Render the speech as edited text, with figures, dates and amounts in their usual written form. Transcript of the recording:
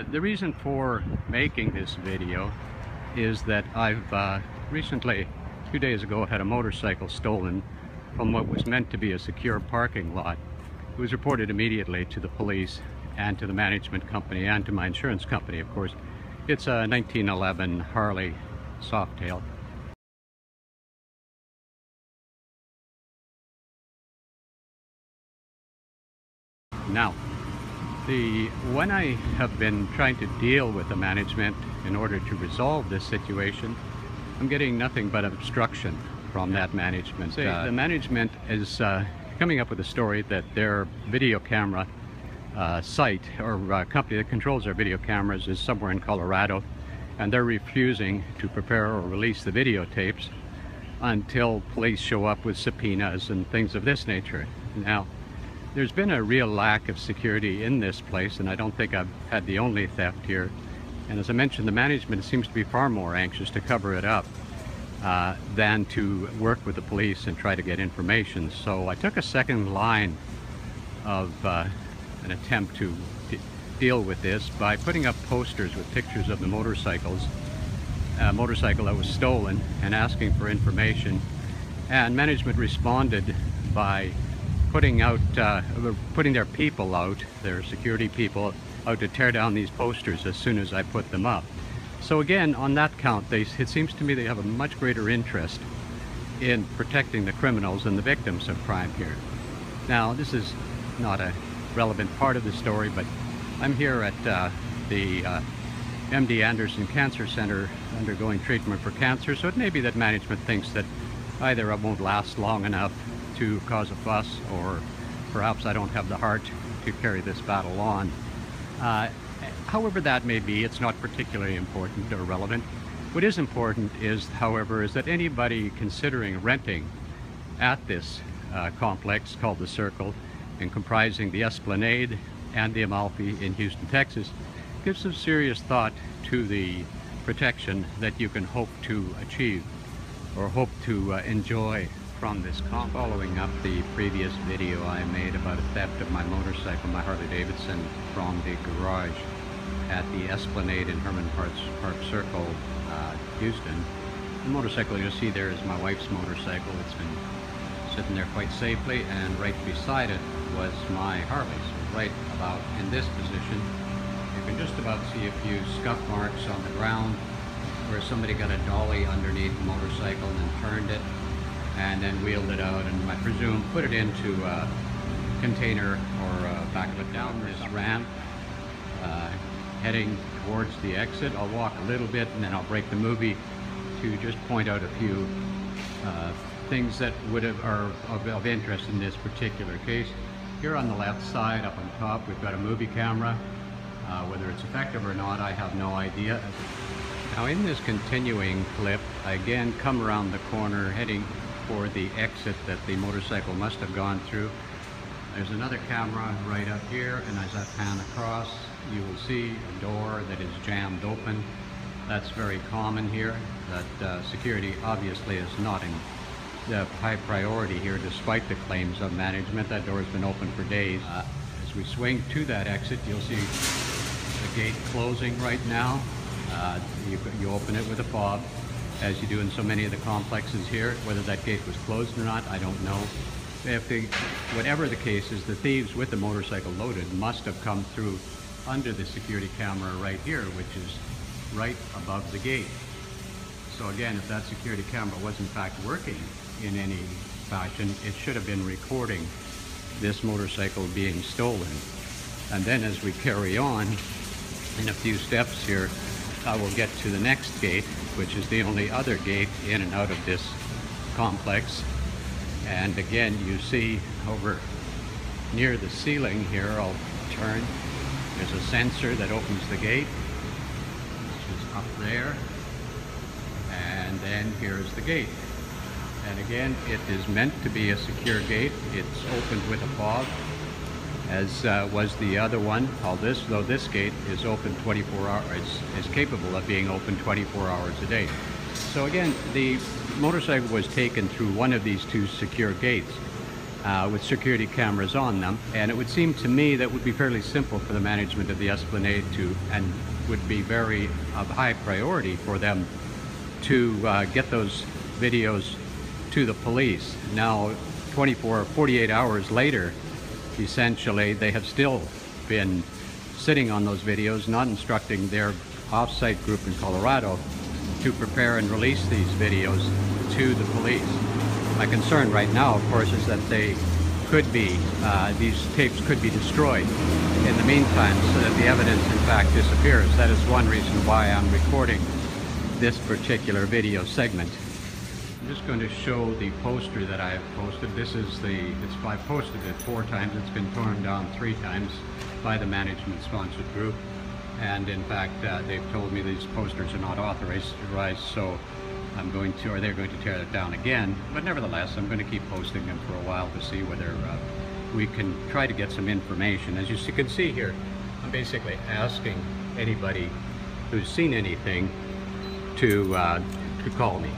The reason for making this video is that I've recently, 2 days ago, had a motorcycle stolen from what was meant to be a secure parking lot. It was reported immediately to the police and to the management company and to my insurance company, of course. It's a 1911 Harley Softail. Now, when I have been trying to deal with the management in order to resolve this situation, I'm getting nothing but obstruction from that management. The management is coming up with a story that their video camera site or company that controls their video cameras is somewhere in Colorado, and they're refusing to prepare or release the videotapes until police show up with subpoenas and things of this nature. Now, there's been a real lack of security in this place, and I don't think I've had the only theft here. And as I mentioned, the management seems to be far more anxious to cover it up than to work with the police and try to get information. So I took a second line of an attempt to deal with this by putting up posters with pictures of the motorcycle that was stolen, and asking for information. And management responded by putting their people out, their security people out, to tear down these posters as soon as I put them up. So again, on that count, it seems to me they have a much greater interest in protecting the criminals than the victims of crime here. Now, this is not a relevant part of the story, but I'm here at the MD Anderson Cancer Center undergoing treatment for cancer, so it may be that management thinks that either I won't last long enough to cause a fuss, or perhaps I don't have the heart to carry this battle on. However that may be, it's not particularly important or relevant. What is important is, however, is that anybody considering renting at this complex called the Circle, and comprising the Esplanade and the Amalfi in Houston, Texas, give some serious thought to the protection that you can hope to achieve or hope to enjoy from this complex. Following up the previous video I made about a theft of my motorcycle, my Harley Davidson, from the garage at the Esplanade in Hermann Park Circle, Houston. The motorcycle you'll see there is my wife's motorcycle. It's been sitting there quite safely, and right beside it was my Harley. So right about in this position, you can just about see a few scuff marks on the ground where somebody got a dolly underneath the motorcycle and then turned it and then wheeled it out, and I presume put it into a container or back of it down this ramp, heading towards the exit. I'll walk a little bit and then I'll break the movie to just point out a few things that are of interest in this particular case. Here on the left side, up on top, we've got a movie camera. Whether it's effective or not, I have no idea. Now, in this continuing clip, I again come around the corner heading for the exit that the motorcycle must have gone through. There's another camera right up here, and as I pan across, you will see a door that is jammed open. That's very common here. That security obviously is not in the high priority here, despite the claims of management. That door has been open for days. As we swing to that exit, you'll see the gate closing right now. You open it with a fob, as you do in so many of the complexes here. Whether that gate was closed or not, I don't know. Whatever the case is, the thieves with the motorcycle loaded must have come through under the security camera right here, which is right above the gate. So again, if that security camera was in fact working in any fashion, it should have been recording this motorcycle being stolen. And then as we carry on in a few steps here, I will get to the next gate, which is the only other gate in and out of this complex. And again, you see over near the ceiling here, I'll turn, there's a sensor that opens the gate, which is up there. And then here's the gate. And again, it is meant to be a secure gate. It's opened with a fob, as was the other one. Though this gate is open 24 hours, is capable of being open 24 hours a day. So again, the motorcycle was taken through one of these two secure gates. with security cameras on them, and it would seem to me that would be fairly simple for the management of the Esplanade to, and would be very of high priority for them to get those videos to the police. Now 24 or 48 hours later, essentially they have still been sitting on those videos, not instructing their off-site group in Colorado to prepare and release these videos to the police. My concern right now, of course, is that they could be, these tapes could be destroyed in the meantime so that the evidence in fact disappears. That is one reason why I'm recording this particular video segment. I'm just going to show the poster that I have posted. This is I've posted it 4 times. It's been torn down 3 times by the management sponsored group. And in fact, they've told me these posters are not authorized, so I'm going to, or they're going to tear it down again. But nevertheless, I'm going to keep posting them for a while to see whether we can try to get some information. As you can see here, I'm basically asking anybody who's seen anything to call me.